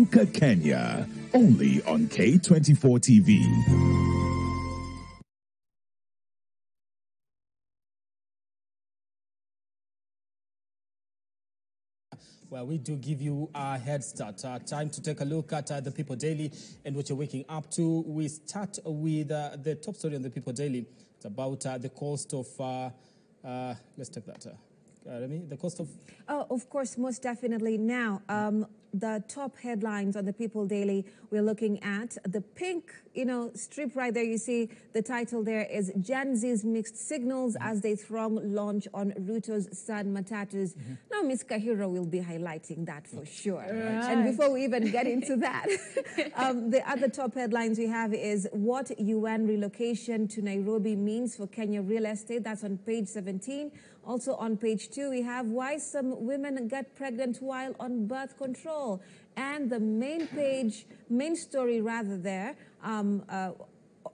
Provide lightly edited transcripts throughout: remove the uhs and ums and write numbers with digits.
Amka Kenya, only on K24 TV. Well, we do give you a head start. Time to take a look at the People Daily and what you're waking up to. We start with the top story on the People Daily. It's about the cost of, let's take that. Remy, the cost of... Oh, of course, most definitely. Now, the top headlines on the People Daily, we're looking at the pink, strip right there. You see the title there is Gen Z's mixed signals as they throng launch on Ruto's Sun Matatus. Now, Ms. Kahiro will be highlighting that for sure. Right. And before we even get into that, the other top headlines we have is what UN relocation to Nairobi means for Kenya real estate. That's on page 17. Also on page 2, we have why some women get pregnant while on birth control. And the main story rather there,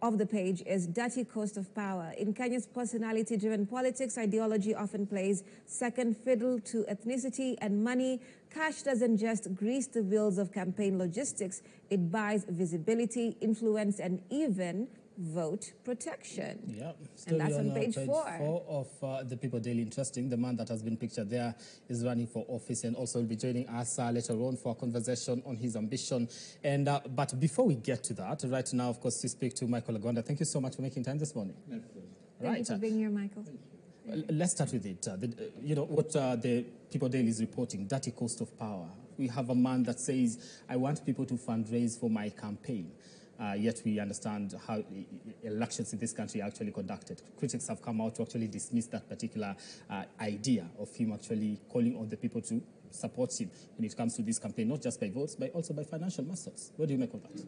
of the page is dirty cost of power. In Kenya's personality-driven politics, ideology often plays second fiddle to ethnicity and money. Cash doesn't just grease the wheels of campaign logistics. It buys visibility, influence, and even vote protection. Yeah, and that's on page 4 of the People Daily. Interesting. The man that has been pictured there is running for office and also will be joining us later on for a conversation on his ambition. And but before we get to that, right now, of course, we speak to Michael Agwanda. Thank you so much for making time this morning. Thank you for being here, Michael. Let's start with it. What the People Daily is reporting, dirty cost of power. We have a man that says, I want people to fundraise for my campaign. Yet we understand how elections in this country are actually conducted. Critics have come out to actually dismiss that particular idea of him actually calling on the people to support him when it comes to this campaign, not just by votes, but also by financial muscles. What do you make of that?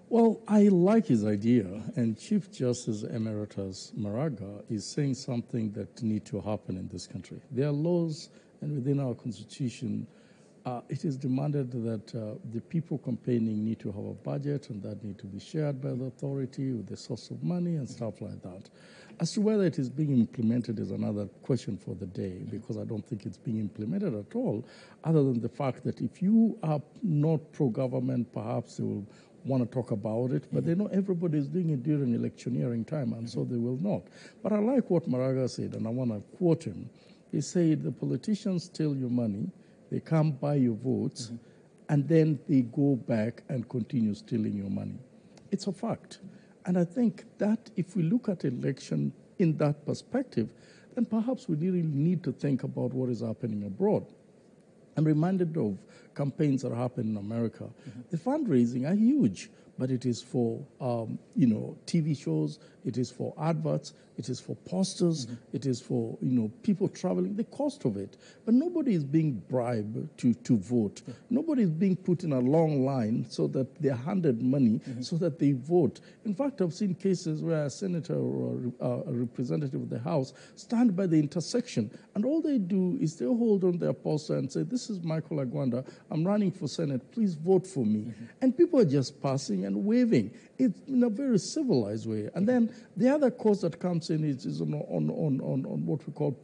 Well, I like his idea, and Chief Justice Emeritus Maraga is saying something that needs to happen in this country. There are laws, and within our constitution, it is demanded that the people campaigning need to have a budget, and that need to be shared by the authority with the source of money and stuff like that. As to whether it is being implemented is another question for the day, because I don't think it's being implemented at all, other than the fact that if you are not pro-government, perhaps they will want to talk about it, but they know everybody is doing it during electioneering time, and so they will not. But I like what Maraga said, and I want to quote him. He said, the politicians steal your money, they come buy your votes, and then they go back and continue stealing your money. It's a fact. And I think that if we look at election in that perspective, then perhaps we really need to think about what is happening abroad. I'm reminded of campaigns that happen in America. The fundraising are huge, but it is for TV shows, it is for adverts, it is for posters, it is for people traveling, the cost of it. But nobody is being bribed to vote. Nobody is being put in a long line so that they're handed money so that they vote. In fact, I've seen cases where a senator or a representative of the House stand by the intersection, and all they do is they hold on their poster and say, this is Michael Agwanda, I'm running for Senate, please vote for me. And people are just passing and waving. It's in a very civilized way. And then the other cost that comes in is on what we call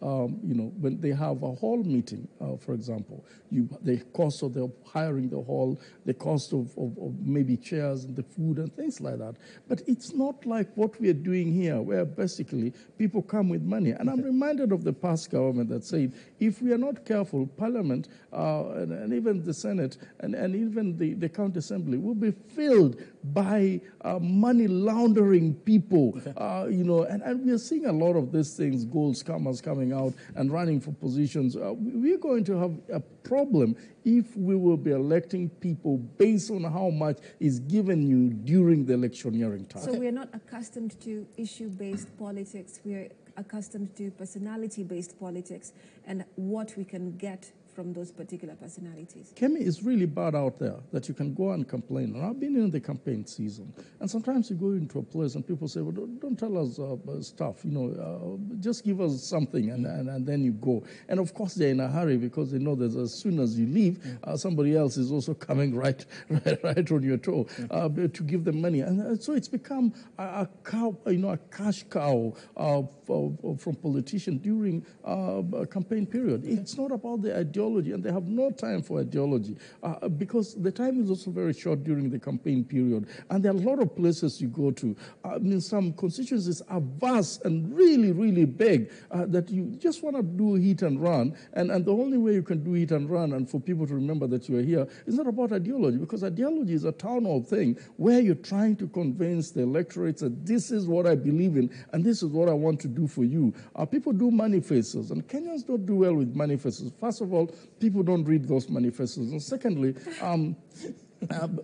when they have a hall meeting, for example, the cost of the hiring the hall, the cost of maybe chairs and the food and things like that. But it's not like what we are doing here, where basically people come with money. And I'm reminded of the past government that said, if we are not careful, Parliament and even the Senate and even the County Assembly will be filled by money laundering people, and we are seeing a lot of these things, gold scammers coming out and running for positions. We're going to have a problem if we will be electing people based on how much is given you during the electioneering time. So we're not accustomed to issue-based politics. We're accustomed to personality-based politics and what we can get from those particular personalities. Kemi is really bad out there that you can go and complain. And I've been in the campaign season, and sometimes you go into a place and people say, well, don't tell us stuff, just give us something, and then you go. And of course they're in a hurry because they know that as soon as you leave, somebody else is also coming right on your toe to give them money. And so it's become a cow, a cash cow from politicians during a campaign period. It's not about the ideology ideology, and they have no time for ideology because the time is also very short during the campaign period. And there are a lot of places you go to. I mean, some constituencies are vast and really, really big that you just want to do hit and run. And the only way you can do hit and run and for people to remember that you are here is not about ideology, because ideology is a town hall thing where you're trying to convince the electorate that this is what I believe in and this is what I want to do for you. People do manifestos, and Kenyans don't do well with manifestos. First of all, people don't read those manifestos. And secondly,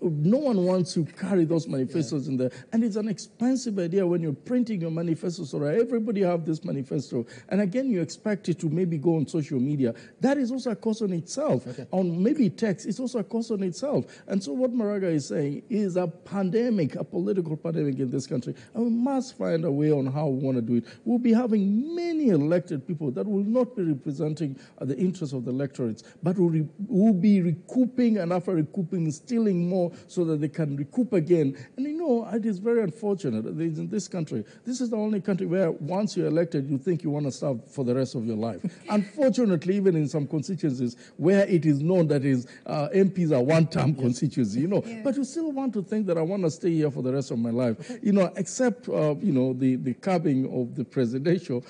no one wants to carry those manifestos in there. And it's an expensive idea when you're printing your manifesto, so that everybody have this manifesto. And again, you expect it to maybe go on social media. That is also a cost on itself. Okay. On maybe text, it's also a cost on itself. And so what Maraga is saying is a pandemic, a political pandemic in this country. And we must find a way on how we want to do it. We'll be having many elected people that will not be representing the interests of the electorates, but will be recouping, and after recouping, still more so that they can recoup again. And you know, it is very unfortunate that in this country, this is the only country where once you're elected, you think you want to serve for the rest of your life. Unfortunately, even in some constituencies where it is known that MPs are one-term constituency, you know, but you still want to think that I want to stay here for the rest of my life, you know, except, you know, the curbing of the presidential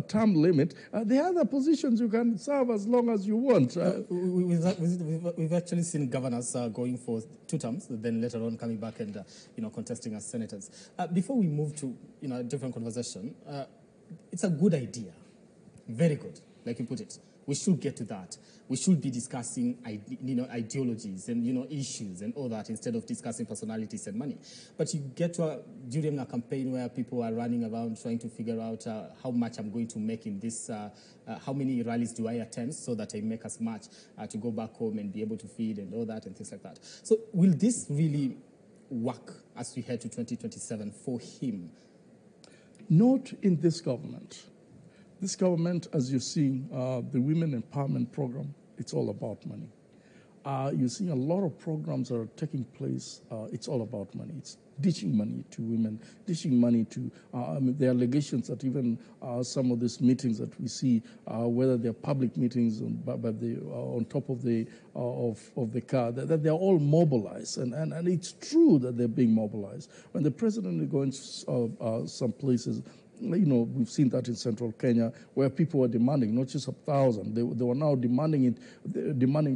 term limit. The other positions you can serve as long as you want. We've actually seen governors going for 2 terms, then later on coming back and you know, contesting as senators. Before we move to, you know, a different conversation, it's a good idea, very good, like you put it. We should get to that. We should be discussing, you know, ideologies and, you know, issues and all that instead of discussing personalities and money. But you get to during a campaign where people are running around trying to figure out how much I'm going to make in this, how many rallies do I attend so that I make as much to go back home and be able to feed and all that and things like that. So will this really work as we head to 2027 for him? Not in this government. This government, as you see, the Women Empowerment Program, it's all about money. You're seeing a lot of programs that are taking place. It's all about money. It's ditching money to women, ditching money to, I mean, there are allegations that even some of these meetings that we see, whether they're public meetings on top of the car, that they're all mobilized. And it's true that they're being mobilized. When the president is going to some places, you know, we've seen that in central Kenya, where people were demanding not just 1,000, they were now demanding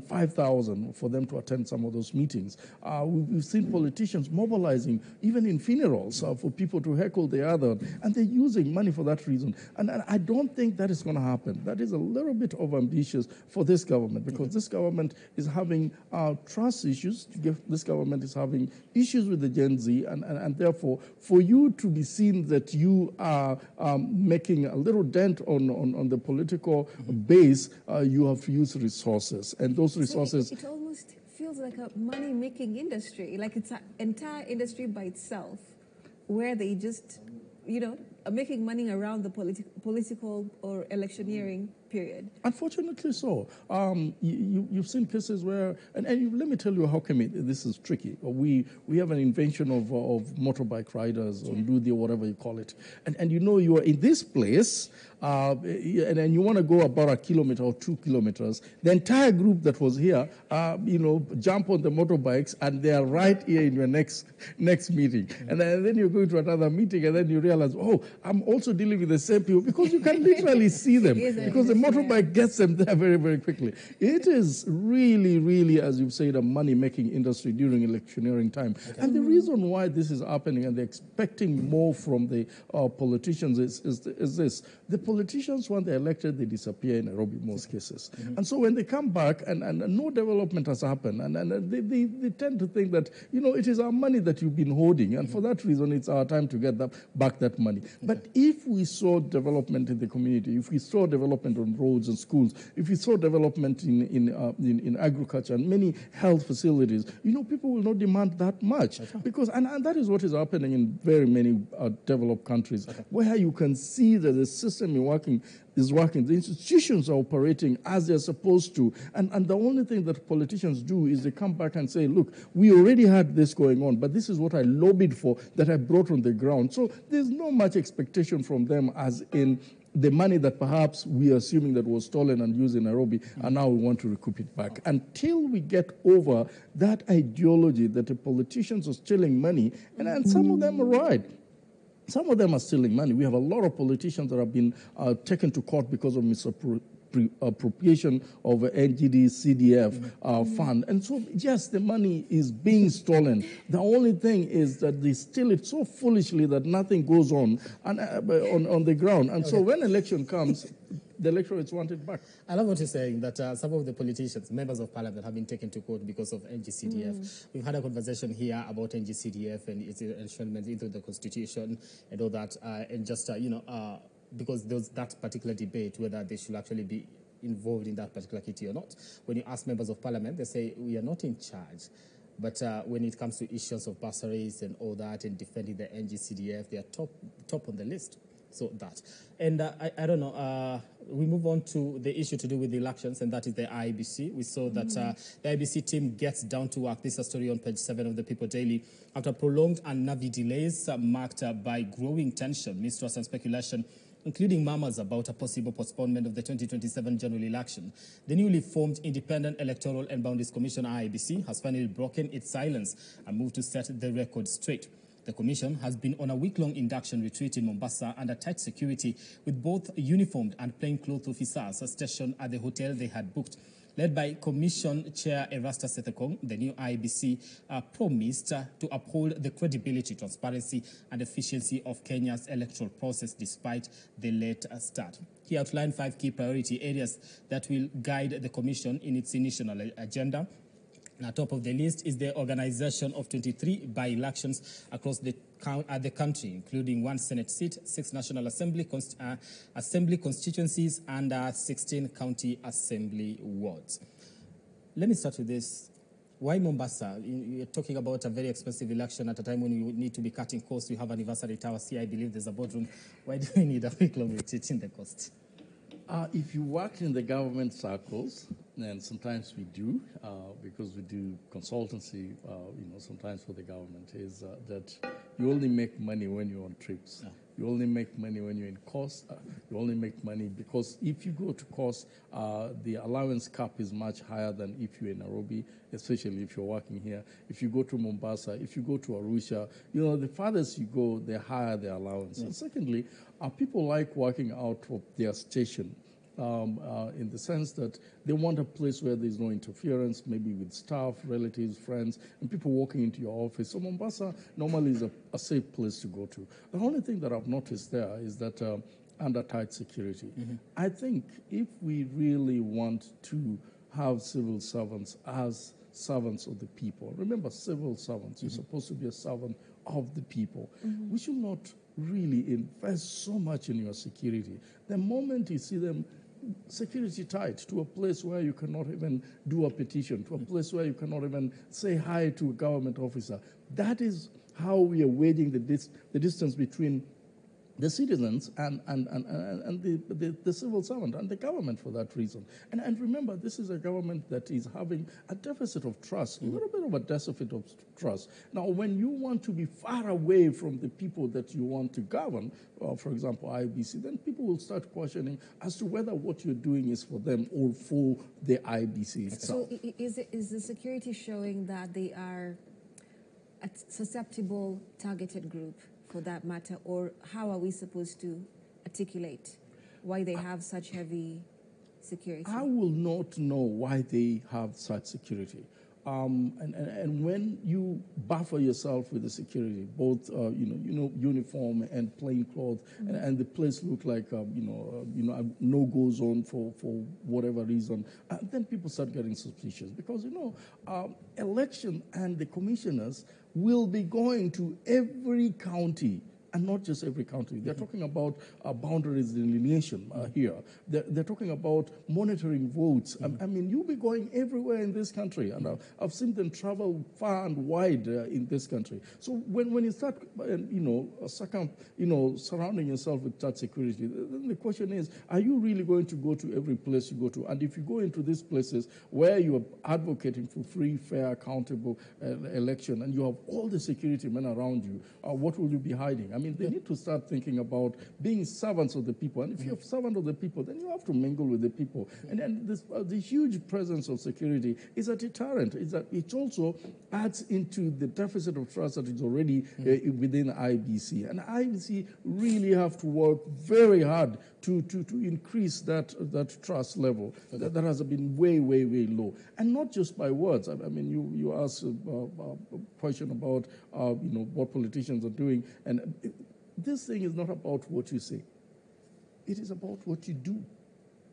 5,000 for them to attend some of those meetings. We've seen politicians mobilizing, even in funerals, for people to heckle the other, and they're using money for that reason. And I don't think that is going to happen. That is a little bit overambitious for this government, because this government is having trust issues. This government is having issues with the Gen Z, and therefore, for you to be seen that you are making a little dent on the political base, you have to use resources. And those resources... So it almost feels like a money-making industry, like it's an entire industry by itself, where they just, you know, are making money around the political or electioneering period. Unfortunately so. You've seen cases where, and let me tell you how come this is tricky. We have an invention of motorbike riders, or Ndudi, or whatever you call it. And you know, you are in this place, and you want to go about 1 kilometer or 2 kilometers. The entire group that was here, you know, jump on the motorbikes, and they are right here in your next meeting. And then you're going to another meeting, and then you realize, oh, I'm also dealing with the same people, because you can literally see them, because the motorbike gets them there very, very quickly. It is really, really, as you've said, a money-making industry during electioneering time. Okay. And the reason why this is happening, and they're expecting more from the politicians, is this. The politicians, when they're elected, they disappear in Nairobi in most cases. And so when they come back, and no development has happened, and they tend to think that, you know, it is our money that you've been hoarding, and for that reason, it's our time to get back that money. But if we saw development in the community, if we saw development on roads and schools, if we saw development in agriculture and many health facilities, you know, people will not demand that much. Because, and that is what is happening in very many developed countries, where you can see that the system is working. The institutions are operating as they're supposed to. And the only thing that politicians do is they come back and say, look, we already had this going on, but this is what I lobbied for, that I brought on the ground. So there's no much expectation from them, as in the money that perhaps we are assuming that was stolen and used in Nairobi, and now we want to recoup it back. Until we get over that ideology that the politicians are stealing money, and some of them are right. Some of them are stealing money. We have a lot of politicians that have been taken to court because of misappropriation of NGD CDF fund. And so, yes, the money is being stolen. The only thing is that they steal it so foolishly that nothing goes on on the ground. And so when election comes, the electorates want it back. I love what you're saying, that some of the politicians, members of parliament, have been taken to court because of NGCDF. We've had a conversation here about NGCDF and its enshrinement into the constitution and all that, and just, because there was that particular debate whether they should actually be involved in that particular kitty or not. When you ask members of parliament, they say, we are not in charge. But when it comes to issues of bursaries and all that and defending the NGCDF, they are top on the list. So that. And I don't know, we move on to the issue to do with the elections, and that is the IEBC. We saw that the IEBC team gets down to work. This is a story on page 7 of the People Daily. After prolonged and nervy delays marked by growing tension, mistrust and speculation, including murmurs about a possible postponement of the 2027 general election, the newly formed Independent Electoral and Boundaries Commission, IEBC, has finally broken its silence and moved to set the record straight. The Commission has been on a week-long induction retreat in Mombasa under tight security, with both uniformed and plainclothes officers stationed at the hotel they had booked. Led by Commission Chair Erastus Sethekong, the new IEBC promised to uphold the credibility, transparency, and efficiency of Kenya's electoral process despite the late start. He outlined 5 key priority areas that will guide the Commission in its initial agenda. At the top of the list is the organization of 23 by-elections across the country, including 1 Senate seat, 6 National Assembly constituencies, and 16 County Assembly wards. Let me start with this. Why Mombasa? You're talking about a very expensive election at a time when you need to be cutting costs. You have Anniversary Tower here. I believe there's a boardroom. Why do we need a week-long retreat in the cost? If you work in the government circles, and sometimes we do, because we do consultancy, sometimes for the government, is that you only make money when you're on trips. Yeah. You only make money when you're in cost. You only make money because if you go to cost, the allowance cap is much higher than if you're in Nairobi, especially if you're working here. If you go to Mombasa, if you go to Arusha, the farthest you go, the higher the allowance. Yeah. And secondly, people like working out of their station. In the sense that they want a place where there's no interference, maybe with staff, relatives, friends, and people walking into your office. So Mombasa normally is a safe place to go to. The only thing that I've noticed there is that under tight security. I think if we really want to have civil servants as servants of the people, remember civil servants, you're supposed to be a servant of the people. We should not really invest so much in your security. The moment you see them security tight to a place where you cannot even do a petition, to a place where you cannot even say hi to a government officer, that is how we are wedging the distance between the citizens and the civil servant and the government for that reason. And remember, this is a government that is having a deficit of trust, a little bit of a deficit of trust. Now, when you want to be far away from the people that you want to govern, for example, IBC, then people will start questioning as to whether what you're doing is for them or for the IBC itself. So is the security showing that they are a susceptible, targeted group? For that matter, or how are we supposed to articulate why they have such heavy security? I will not know why they have such security. And when you buffer yourself with the security, both uniform and plain clothes, and the place look like a no-go zone for whatever reason, then people start getting suspicious because election and the commissioners will be going to every county. And not just every county. They're talking about boundaries delineation here. They're talking about monitoring votes. I mean, you'll be going everywhere in this country, and I've seen them travel far and wide in this country. So when you start, surrounding yourself with that security, then the question is, are you really going to go to every place you go to? And if you go into these places where you are advocating for free, fair, accountable election, and you have all the security men around you, what will you be hiding? I mean, they need to start thinking about being servants of the people. And if you're a servant of the people, then you have to mingle with the people. And then this, the huge presence of security is a deterrent. It also adds into the deficit of trust that is already within IBC. And IBC really have to work very hard to increase that trust level that has been way, way, way low. And not just by words. I mean, you asked a question about what politicians are doing. And this thing is not about what you say. It is about what you do.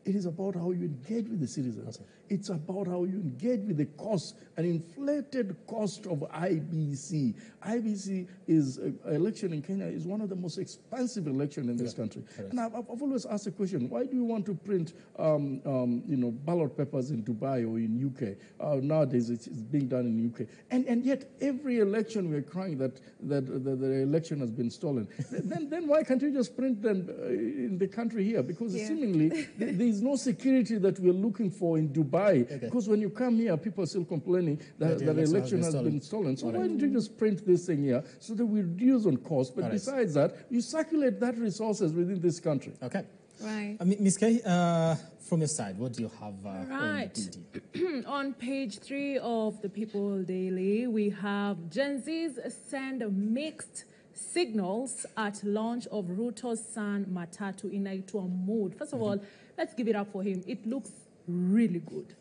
It is about how you engage with the citizens. Okay. It's about how you engage with the cost, an inflated cost of IBC. IBC is, election in Kenya is one of the most expensive elections in this country. Correct. And I've always asked the question, why do you want to print ballot papers in Dubai or in UK? Nowadays it's being done in UK. And yet every election we're crying that the election has been stolen. then why can't you just print them in the country here? Because seemingly there is no security that we're looking for in Dubai. Because when you come here, people are still complaining that the election has been stolen. So why don't you just print this thing here so that we reduce on cost? But besides that, you circulate that resources within this country. Okay. Right. Ms. Kay, from your side, what do you have on PD? On page 3 of the People Daily, we have Gen Zs send mixed signals at launch of Ruto's son Matatu in a mood. First of all, let's give it up for him. It looks really good.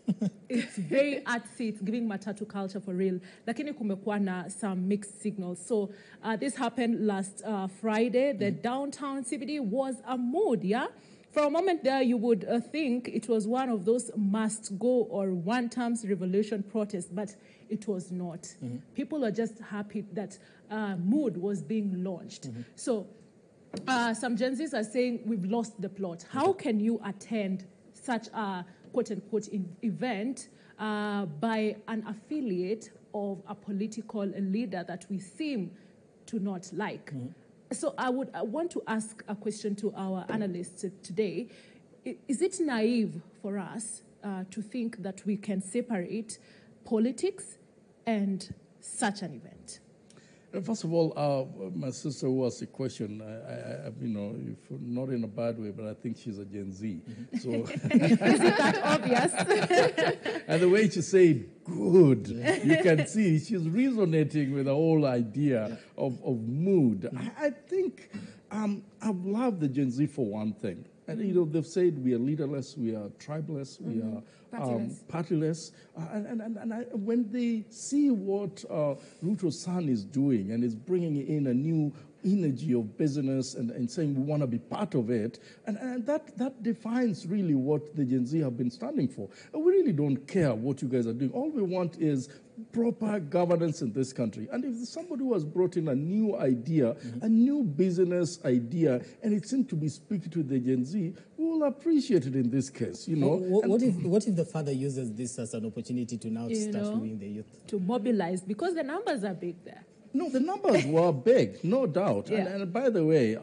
It's very artsy. It's giving Matatu culture for real. Lakini kumekuwa na some mixed signals. So this happened last Friday. The downtown CBD was a mood, yeah? For a moment there, you would think it was one of those must-go or one-terms revolution protests, but it was not. People are just happy that mood was being launched. So some Gen Zs are saying, we've lost the plot. How can you attend such a quote-unquote event by an affiliate of a political leader that we seem to not like? So I want to ask a question to our analysts today. Is it naive for us to think that we can separate politics and such an event? First of all, my sister who asked a question, if not in a bad way, but I think she's a Gen Z. So is it that obvious? And the way she said, good, you can see she's resonating with the whole idea of mood. I think I love the Gen Z for one thing. And, they've said we are leaderless, we are tribeless, we are partyless. And when they see what Ruto's son is doing and is bringing in a new energy of business and saying we want to be part of it, and that defines really what the Gen Z have been standing for. And we really don't care what you guys are doing. All we want is proper governance in this country. And if somebody who has brought in a new idea, a new business idea, and it seems to be speaking to the Gen Z, we will appreciate it in this case, What if the father uses this as an opportunity to now start wooing the youth? To mobilize, because the numbers are big there. No, the numbers were big, no doubt. Yeah. And by the way,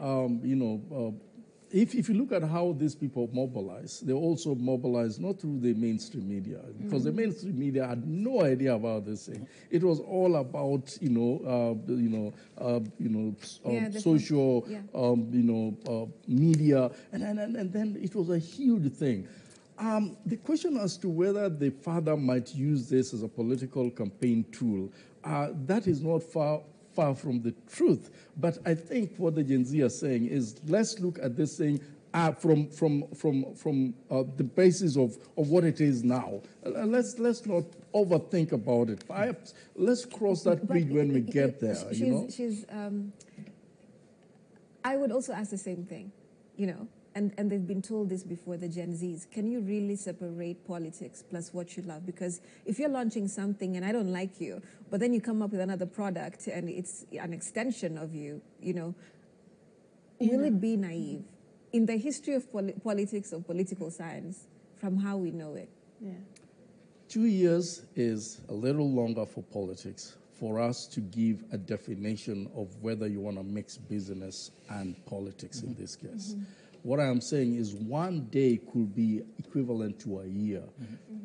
if you look at how these people mobilize, they also mobilize not through the mainstream media, because the mainstream media had no idea about this thing. It was all about social media, and then it was a huge thing. The question as to whether the father might use this as a political campaign tool, that is not far from the truth. But I think what the Gen Z are saying is, let's look at this thing from the basis of what it is now. Let's not overthink about it. Perhaps let's cross that bridge when we get there. I would also ask the same thing, And they've been told this before, the Gen Zs. Can you really separate politics plus what you love? Because if you're launching something and I don't like you, but then you come up with another product and it's an extension of you, will it be naive? In the history of politics or political science, from how we know it. Yeah. 2 years is a little longer for politics, for us to give a definition of whether you want to mix business and politics in this case. What I am saying is one day could be equivalent to a year.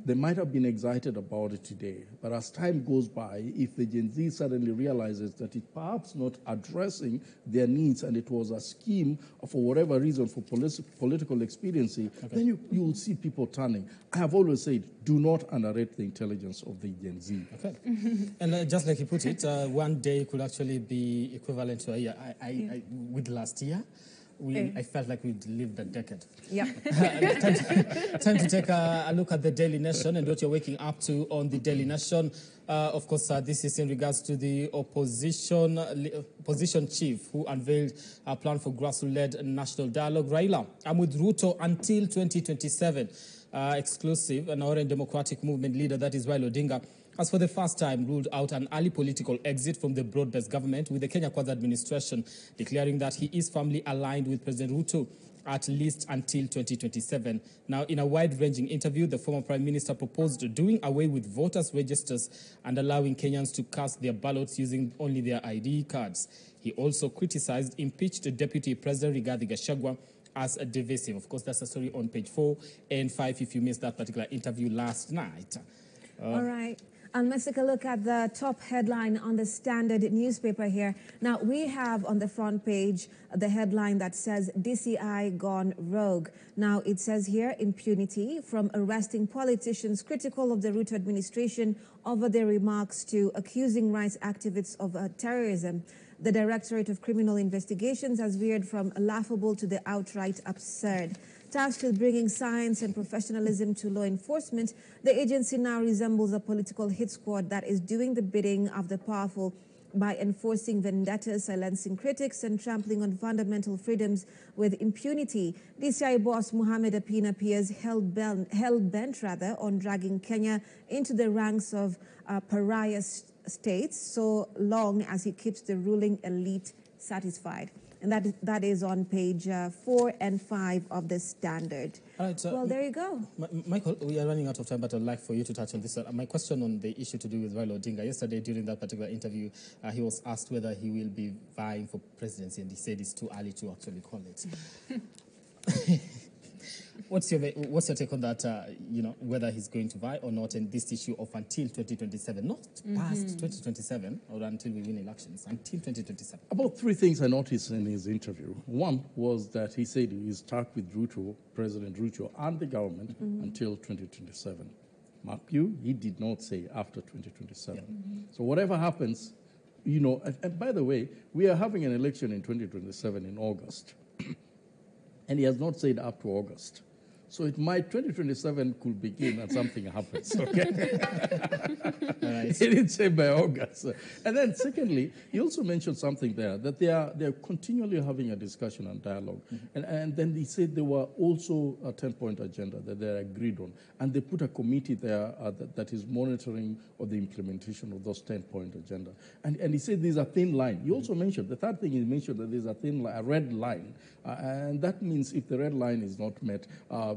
They might have been excited about it today, but as time goes by, if the Gen Z suddenly realizes that it's perhaps not addressing their needs and it was a scheme for whatever reason for political expediency, then you will see people turning. I have always said, do not underrate the intelligence of the Gen Z. Okay. And just like you put it, one day could actually be equivalent to a year. With last year, I felt like we'd lived a decade. Yeah. Time to take a look at the Daily Nation and what you're waking up to on the Daily Nation. Of course, this is in regards to the opposition chief who unveiled a plan for grassroots-led national dialogue. Raila, I'm with Ruto until 2027. Exclusive, an Orange Democratic Movement leader, that is Raila Odinga, has for the first time ruled out an early political exit from the broad-based government, with the Kenya Kwanza administration declaring that he is firmly aligned with President Ruto at least until 2027. Now, in a wide-ranging interview, the former Prime Minister proposed doing away with voters' registers and allowing Kenyans to cast their ballots using only their ID cards. He also criticized impeached Deputy President Rigathi Gachagua as a divisive. Of course, that's a story on page 4 and 5 if you missed that particular interview last night. All right. And let's take a look at the top headline on the Standard newspaper here. Now, we have on the front page the headline that says DCI gone rogue. Now, it says here, impunity from arresting politicians critical of the Ruto administration over their remarks to accusing rights activists of terrorism. The Directorate of Criminal Investigations has veered from laughable to the outright absurd. Tasked with bringing science and professionalism to law enforcement, the agency now resembles a political hit squad that is doing the bidding of the powerful by enforcing vendettas, silencing critics, and trampling on fundamental freedoms with impunity. DCI boss Mohamed Apina appears hell-bent on dragging Kenya into the ranks of pariah states so long as he keeps the ruling elite satisfied. And that is on page 4 and 5 of the Standard. All right, well, there you go. Michael, we are running out of time, but I'd like for you to touch on this. My question on the issue to do with Raila Odinga. Yesterday, during that particular interview, he was asked whether he will be vying for presidency, and he said it's too early to actually call it. What's your take on that, whether he's going to vie or not, and this issue of until 2027, not past 2027 or until we win elections, until 2027? About 3 things I noticed in his interview. One was that he said he's stuck with Ruto, President Ruto, and the government until 2027. Mark you, he did not say after 2027. So whatever happens, and by the way, we are having an election in 2027 in August. And he has not said up to August. So 2027 could begin and something happens, okay? Right. He didn't say by August. And then secondly, he also mentioned something there, that they're continually having a discussion and dialogue. And then he said there were also a 10-point agenda that they agreed on. And they put a committee there that is monitoring of the implementation of those 10-point agenda. And he said there's a thin line. He also mentioned, the third thing he mentioned, that there's a thin line, a red line. And that means if the red line is not met,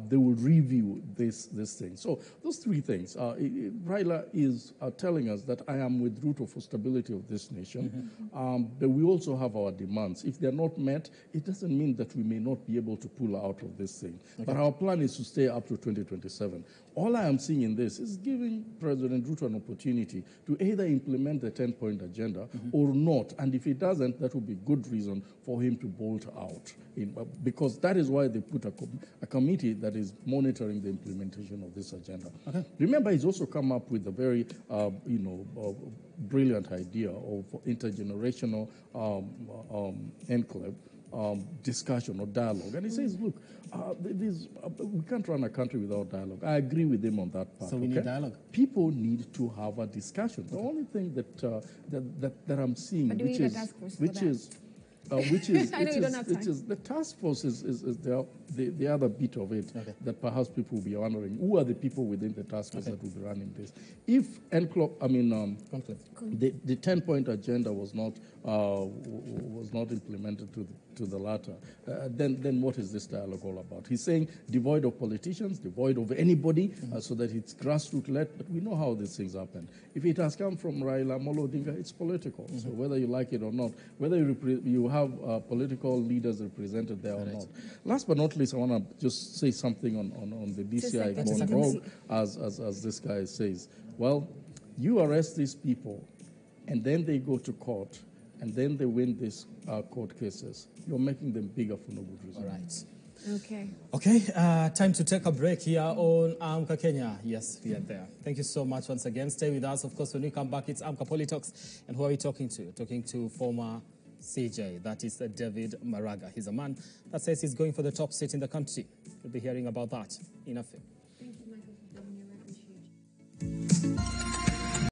they will review this thing. So those 3 things. Raila is telling us that I am with Ruto for stability of this nation, but we also have our demands. If they're not met, it doesn't mean that we may not be able to pull out of this thing. Okay. But our plan is to stay up to 2027. All I am seeing in this is giving President Ruto an opportunity to either implement the 10-point agenda or not. And if he doesn't, that would be good reason for him to bolt out. Because that is why they put a committee that is monitoring the implementation of this agenda. Okay. Remember, he's also come up with a very, brilliant idea of intergenerational enclave discussion or dialogue. And he says, look, we can't run a country without dialogue. I agree with him on that part. So we need dialogue. People need to have a discussion. The only thing that I'm seeing, which is the task force is the other bit of it that perhaps people will be wondering, who are the people within the task force that will be running this? If the 10-point agenda was not implemented to to the latter, then what is this dialogue all about? He's saying devoid of politicians, devoid of anybody, so that it's grassroots-led, but we know how these things happen. If it has come from Raila Amolo Odinga, it's political. So whether you like it or not, whether you have political leaders represented there or not. Last but not least, I want to just say something on the DCI gone rogue, as this guy says. Well, you arrest these people, and then they go to court, and then they win these court cases. You're making them bigger for no good reason. All right. Okay. Okay, time to take a break here on Amka Kenya. Yes, we are there. Thank you so much once again. Stay with us. Of course, when we come back, it's Amka Politics. And who are we talking to? Talking to former CJ, that is David Maraga. He's a man that says he's going for the top seat in the country. We'll be hearing about that in a few. Thank you, Michael, for being here. I appreciate you.